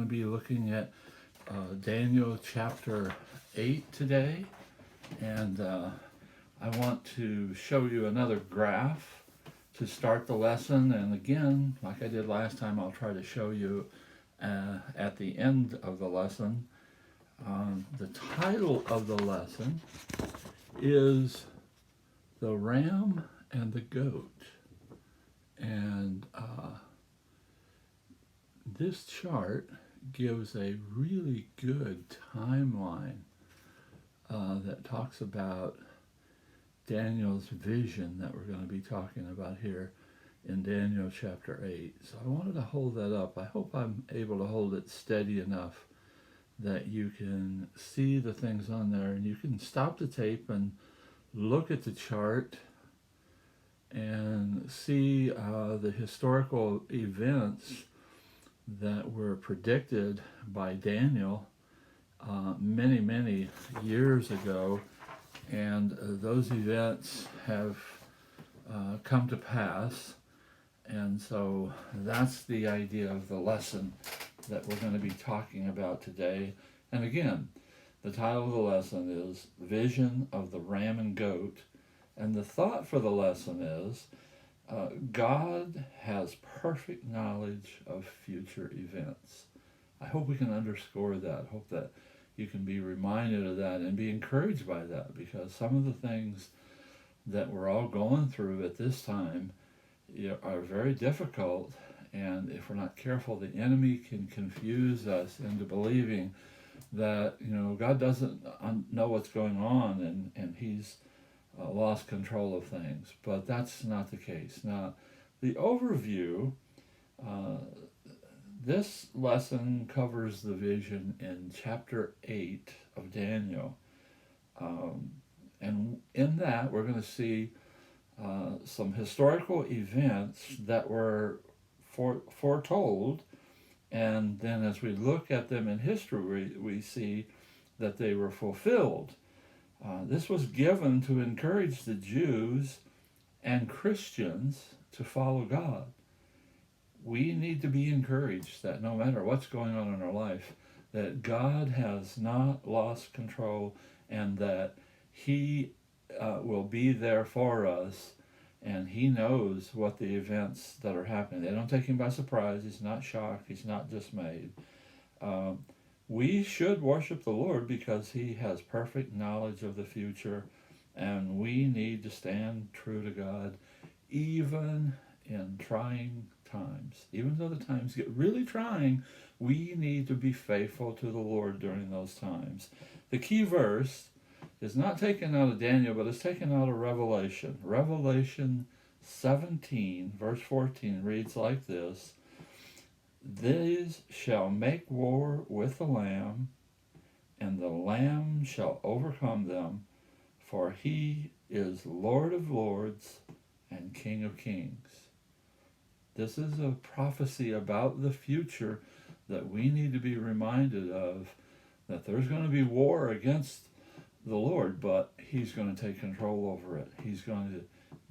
We'll be looking at Daniel chapter 8 today, and I want to show you another graph to start the lesson. And again, like I did last time, I'll try to show you at the end of the lesson. The title of the lesson is The Ram and the Goat. And this chart gives a really good timeline that talks about Daniel's vision that we're going to be talking about here in Daniel chapter 8. So I wanted to hold that up. I hope I'm able to hold it steady enough that you can see the things on there, and you can stop the tape and look at the chart and see the historical events that were predicted by Daniel many years ago, and those events have come to pass. And so that's the idea of the lesson that we're going to be talking about today. And again, the title of the lesson is Vision of the Ram and Goat, and the thought for the lesson is God has perfect knowledge of future events. I hope we can underscore that. I hope that you can be reminded of that and be encouraged by that, because some of the things that we're all going through at this time are very difficult, and if we're not careful, the enemy can confuse us into believing that God doesn't know what's going on, and he's lost control of things. But that's not the case. Now, the overview, this lesson covers the vision in chapter 8 of Daniel. And in that, we're going to see some historical events that were foretold. And then as we look at them in history, we see that they were fulfilled. This was given to encourage the Jews and Christians to follow God. We need to be encouraged that no matter what's going on in our life, that God has not lost control, and that He will be there for us, and He knows what the events that are happening. They don't take Him by surprise. He's not shocked. He's not dismayed. We should worship the Lord because He has perfect knowledge of the future, and we need to stand true to God even in trying times. Even though the times get really trying, we need to be faithful to the Lord during those times. The key verse is not taken out of Daniel, but it's taken out of Revelation. Revelation 17, verse 14 reads like this: These shall make war with the Lamb, and the Lamb shall overcome them, for He is Lord of lords and King of kings. This is a prophecy about the future that we need to be reminded of, that there's going to be war against the Lord, but He's going to take control over it. He's going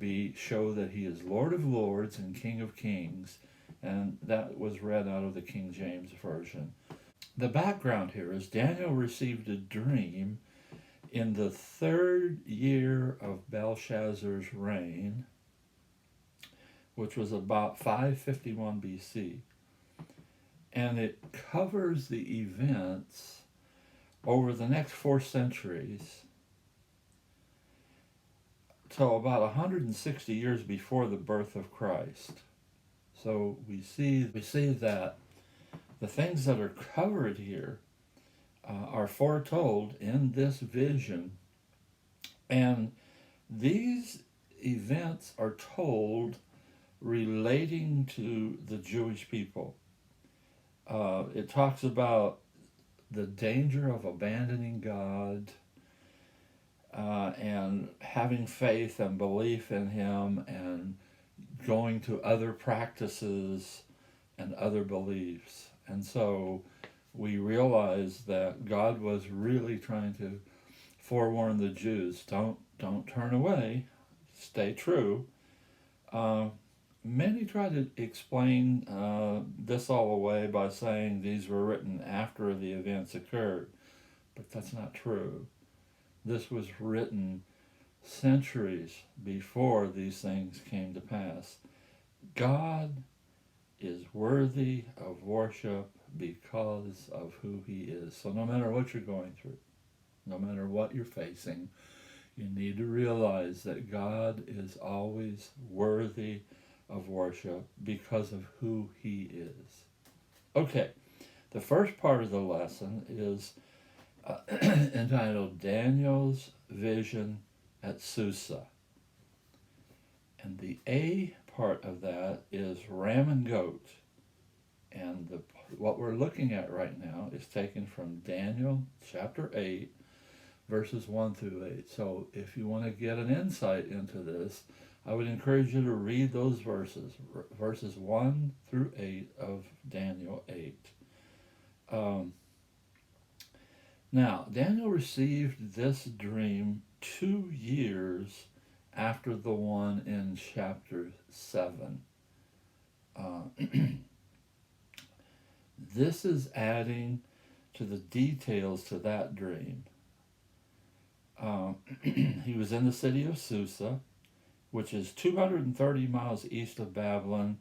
to show that He is Lord of lords and King of kings. And that was read out of the King James Version. The background here is Daniel received a dream in the 3rd year of Belshazzar's reign, which was about 551 BC. And it covers the events over the next 4 centuries till about 160 years before the birth of Christ. So we see that the things that are covered here are foretold in this vision, and these events are told relating to the Jewish people. It talks about the danger of abandoning God and having faith and belief in Him, and going to other practices and other beliefs. And so we realize that God was really trying to forewarn the Jews, don't turn away, stay true. many try to explain this all away by saying these were written after the events occurred, but that's not true. This was written centuries before these things came to pass. God is worthy of worship because of who he is. So no matter what you're going through, no matter what you're facing, you need to realize that God is always worthy of worship because of who he is. Okay, the first part of the lesson is entitled Daniel's Vision at Susa. And the A part of that is ram and goat. And what we're looking at right now is taken from Daniel chapter 8, verses 1 through 8. So if you want to get an insight into this, I would encourage you to read those verses, verses 1 through 8 of Daniel 8. Now, Daniel received this dream 2 years after the one in chapter 7. This is adding to the details to that dream. He was in the city of Susa, which is 230 miles east of Babylon,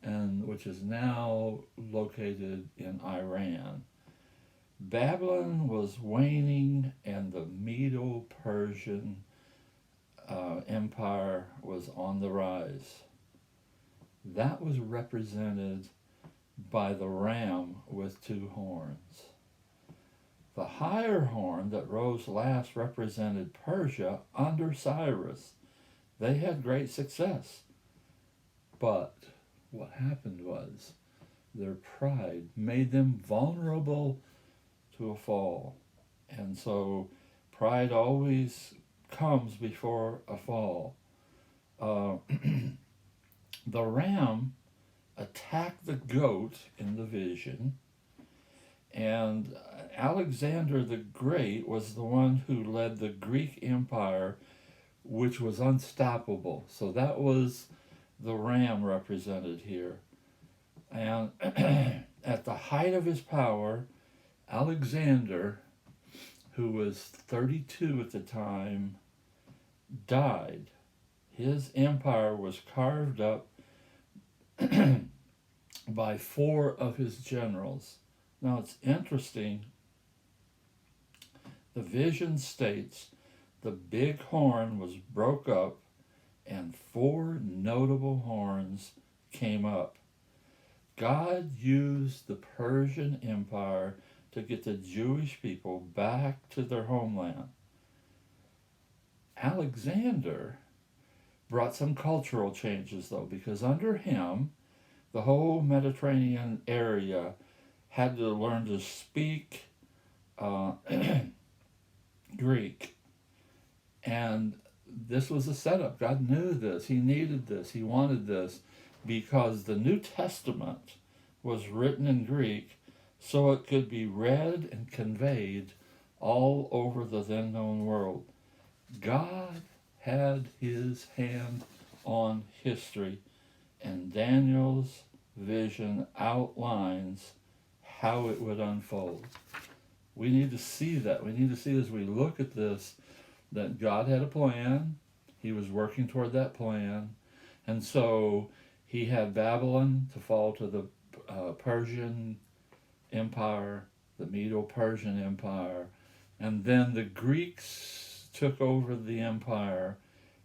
and which is now located in Iran. Babylon was waning, and the Medo-Persian Empire was on the rise. That was represented by the ram with 2 horns. The higher horn that rose last represented Persia under Cyrus. They had great success. But what happened was their pride made them vulnerable to a fall. And so pride always comes before a fall. The ram attacked the goat in the vision, and Alexander the Great was the one who led the Greek Empire, which was unstoppable. So that was the ram represented here. And at the height of his power, Alexander, who was 32 at the time, died. His empire was carved up by 4 of his generals. Now it's interesting. The vision states the big horn was broke up and 4 notable horns came up. God used the Persian Empire to get the Jewish people back to their homeland. Alexander brought some cultural changes, though, because under him, the whole Mediterranean area had to learn to speak Greek. And this was a setup. God knew this. He needed this. He wanted this because the New Testament was written in Greek so it could be read and conveyed all over the then known world. God had his hand on history, and Daniel's vision outlines how it would unfold. We need to see that. We need to see as we look at this that God had a plan. He was working toward that plan. And so he had Babylon to fall to the Persian Empire, the Medo-Persian Empire, and then the Greeks took over the empire,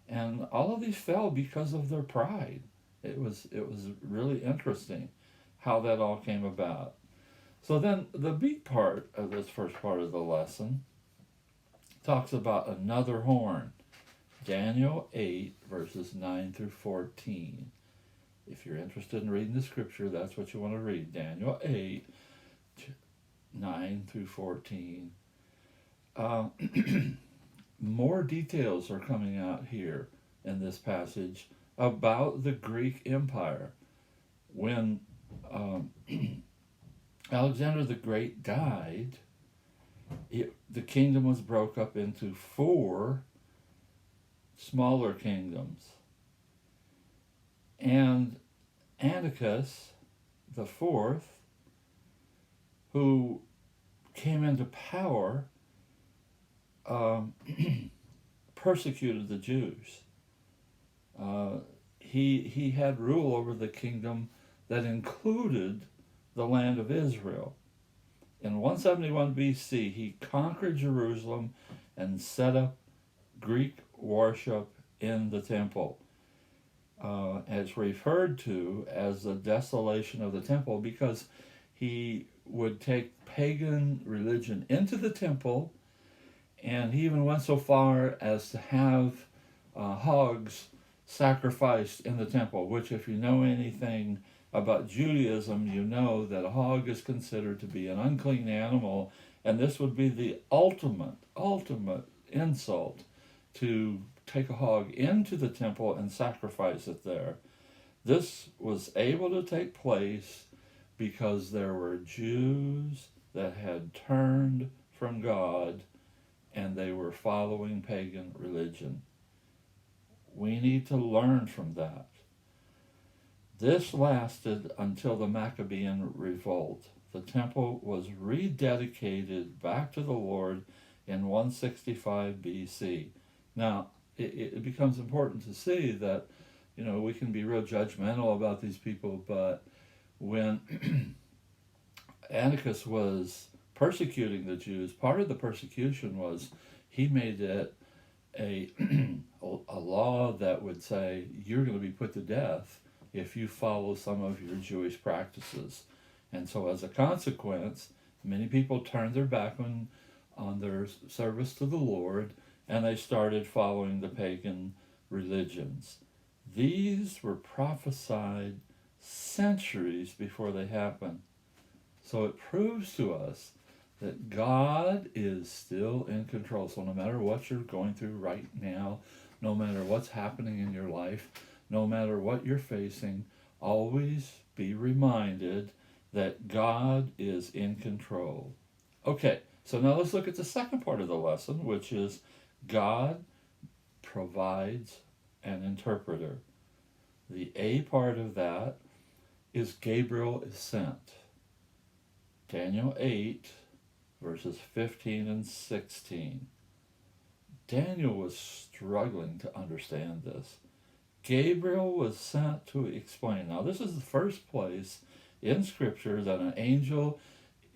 and all of these fell because of their pride. It was really interesting how that all came about. So then the B part of this first part of the lesson talks about another horn. Daniel 8, verses 9 through 14. If you're interested in reading the scripture, that's what you want to read. Daniel 8, 9 through 14. More details are coming out here in this passage about the Greek Empire. When Alexander the Great died, the kingdom was broke up into 4 smaller kingdoms. And Antiochus the fourth, who came into power, um, persecuted the Jews. Uh, he had rule over the kingdom that included the land of Israel. In 171 BC, he conquered Jerusalem and set up Greek worship in the temple. It's referred to as the desolation of the temple because he would take pagan religion into the temple, and he even went so far as to have hogs sacrificed in the temple, which, if you know anything about Judaism, you know that a hog is considered to be an unclean animal, and this would be the ultimate insult to take a hog into the temple and sacrifice it there. This was able to take place because there were Jews that had turned from God and they were following pagan religion. We need to learn from that. This lasted until the Maccabean revolt. The temple was rededicated back to the Lord in 165 BC. Now, it becomes important to see that, we can be real judgmental about these people, but when Antiochus was persecuting the Jews, part of the persecution was he made it a law that would say you're going to be put to death if you follow some of your Jewish practices. And so as a consequence, many people turned their back on their service to the Lord, and they started following the pagan religions. These were prophesied centuries before they happened. So it proves to us that God is still in control. So no matter what you're going through right now, no matter what's happening in your life, no matter what you're facing, always be reminded that God is in control. Okay, so now let's look at the second part of the lesson, which is God provides an interpreter. The A part of that is Gabriel is sent. Daniel 8, verses 15 and 16. Daniel was struggling to understand this. Gabriel was sent to explain. Now, this is the first place in Scripture that an angel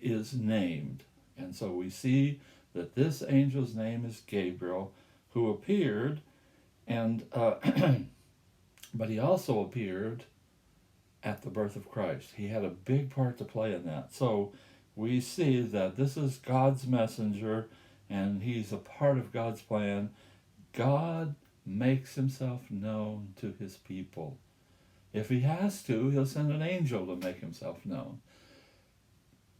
is named. And so we see that this angel's name is Gabriel, who appeared, and but he also appeared at the birth of Christ. He had a big part to play in that. So we see that this is God's messenger, and he's a part of God's plan. God makes himself known to his people. If he has to, he'll send an angel to make himself known.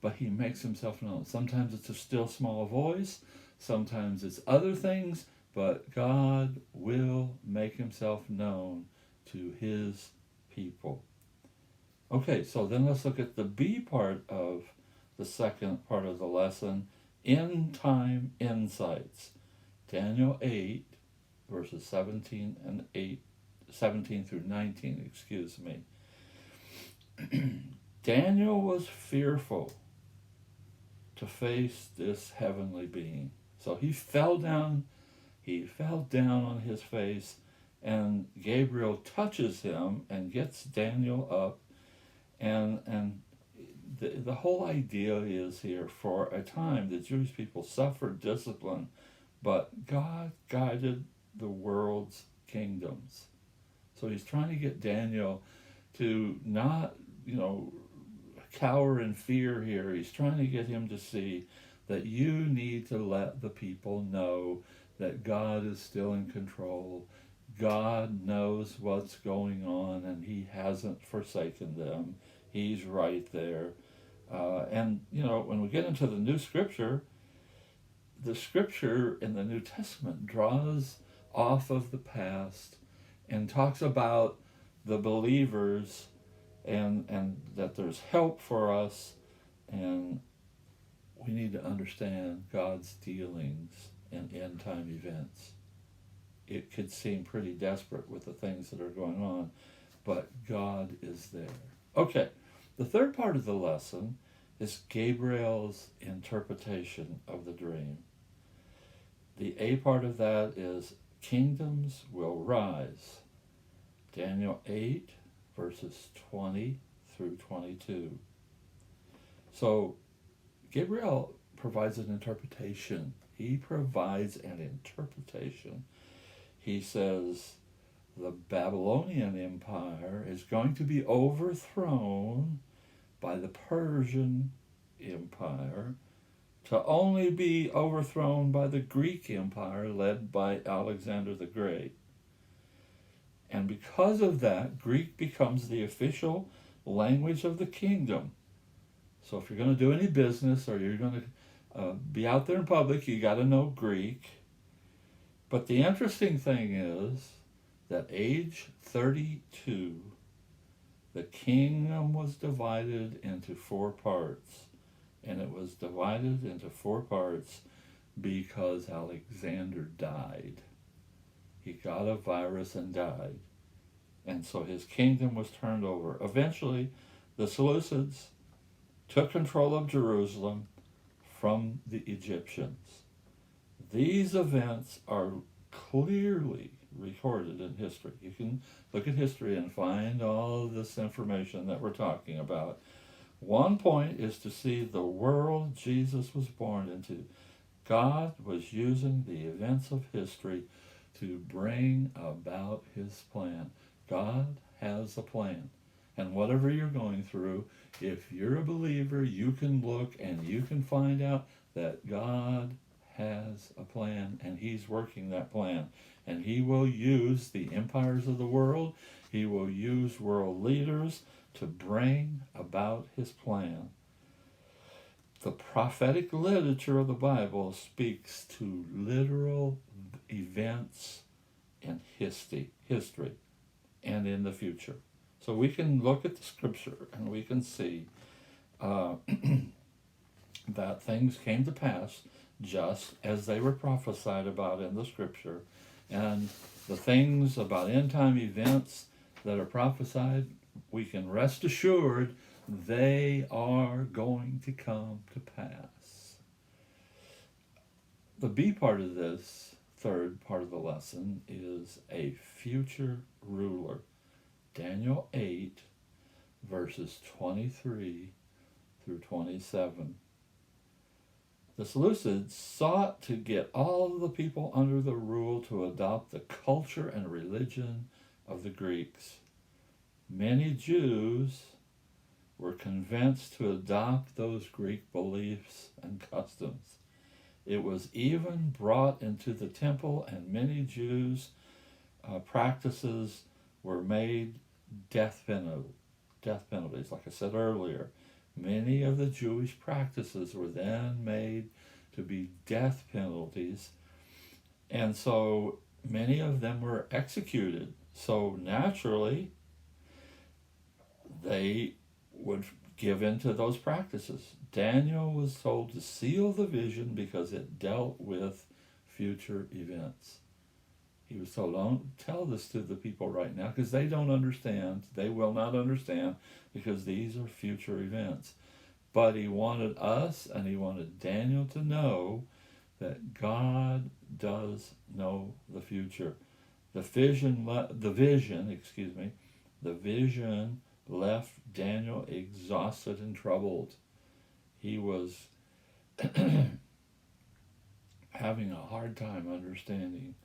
But he makes himself known. Sometimes it's a still small voice, sometimes it's other things, but God will make himself known to his people. Okay, so then let's look at the B part of the second part of the lesson, end time insights. Daniel 8, verses 17 through 19, Daniel was fearful to face this heavenly being. So he fell down on his face, and Gabriel touches him and gets Daniel up, and the whole idea is here, for a time the Jewish people suffered discipline, but God guided the world's kingdoms. So he's trying to get Daniel to not, cower in fear here. He's trying to get him to see that you need to let the people know that God is still in control. God knows what's going on, and he hasn't forsaken them. He's right there. And when we get into the new scripture, the scripture in the New Testament draws off of the past and talks about the believers, and that there's help for us, and we need to understand God's dealings in end time events. It could seem pretty desperate with the things that are going on, but God is there. Okay, the third part of the lesson is Gabriel's interpretation of the dream. The A part of that is kingdoms will rise. Daniel 8, verses 20 through 22. So Gabriel provides an interpretation. He provides an interpretation. He says the Babylonian Empire is going to be overthrown by the Persian Empire, to only be overthrown by the Greek Empire led by Alexander the Great. And because of that, Greek becomes the official language of the kingdom. So if you're going to do any business or you're going to be out there in public, you got to know Greek. But the interesting thing is that age 32, the kingdom was divided into 4 parts. And it was divided into 4 parts because Alexander died. He got a virus and died. And so his kingdom was turned over. Eventually, the Seleucids took control of Jerusalem from the Egyptians. These events are clearly recorded in history. You can look at history and find all of this information that we're talking about. One point is to see the world Jesus was born into. God was using the events of history to bring about his plan. God has a plan. And whatever you're going through, if you're a believer, you can look and you can find out that God has a plan and he's working that plan. And he will use the empires of the world. He will use world leaders to bring about his plan. The prophetic literature of the Bible speaks to literal events in history and in the future. So we can look at the scripture and we can see that things came to pass just as they were prophesied about in the scripture. And the things about end time events that are prophesied, we can rest assured they are going to come to pass. The B part of this third part of the lesson is a future ruler. Daniel 8, verses 23 through 27. The Seleucids sought to get all of the people under the rule to adopt the culture and religion of the Greeks. Many Jews were convinced to adopt those Greek beliefs and customs. It was even brought into the temple, and many Jews' practices were made death penalties. Like I said earlier, many of the Jewish practices were then made to be death penalties, and so many of them were executed. So naturally, they would give in to those practices. Daniel was told to seal the vision because it dealt with future events. He was told, don't tell this to the people right now because they don't understand. They will not understand because these are future events. But he wanted us and he wanted Daniel to know that God does know the future. The vision left Daniel exhausted and troubled. He was having a hard time understanding.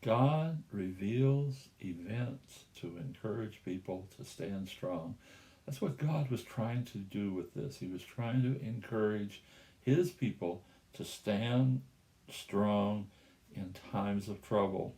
God reveals events to encourage people to stand strong. That's what God was trying to do with this. He was trying to encourage his people to stand strong in times of trouble.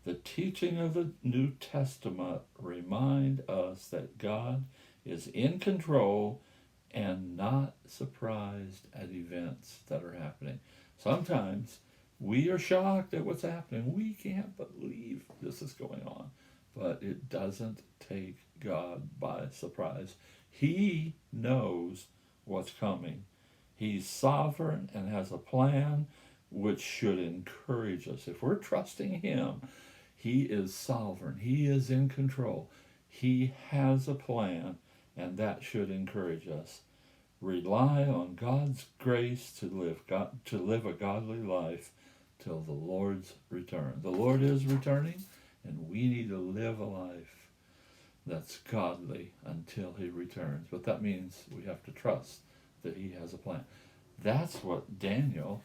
The teaching of the New Testament remind us that God is in control and not surprised at events that are happening. Sometimes we are shocked at what's happening. We can't believe this is going on. But it doesn't take God by surprise. He knows what's coming. He's sovereign and has a plan which should encourage us. If we're trusting him, he is sovereign. He is in control. He has a plan, and that should encourage us. Rely on God's grace to live a godly life till the Lord's return. The Lord is returning, and we need to live a life that's godly until he returns. But that means we have to trust that he has a plan. That's what Daniel's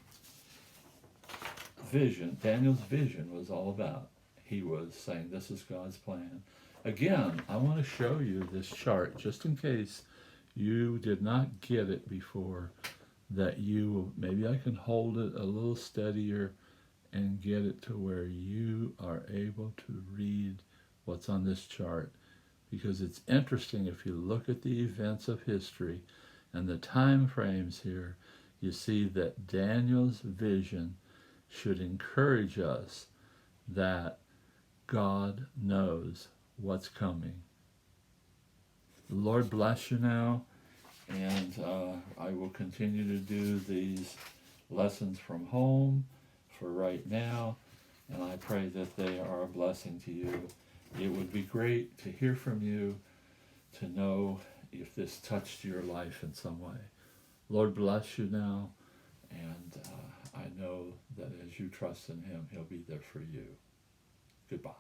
vision was all about. He was saying, this is God's plan. Again, I want to show you this chart just in case you did not get it before, that maybe I can hold it a little steadier and get it to where you are able to read what's on this chart. Because it's interesting, if you look at the events of history and the time frames here, you see that Daniel's vision should encourage us that God knows what's coming. The Lord bless you now, and I will continue to do these lessons from home for right now, and I pray that they are a blessing to you. It would be great to hear from you, to know if this touched your life in some way. Lord bless you now, and I know that as you trust in him, he'll be there for you. Goodbye.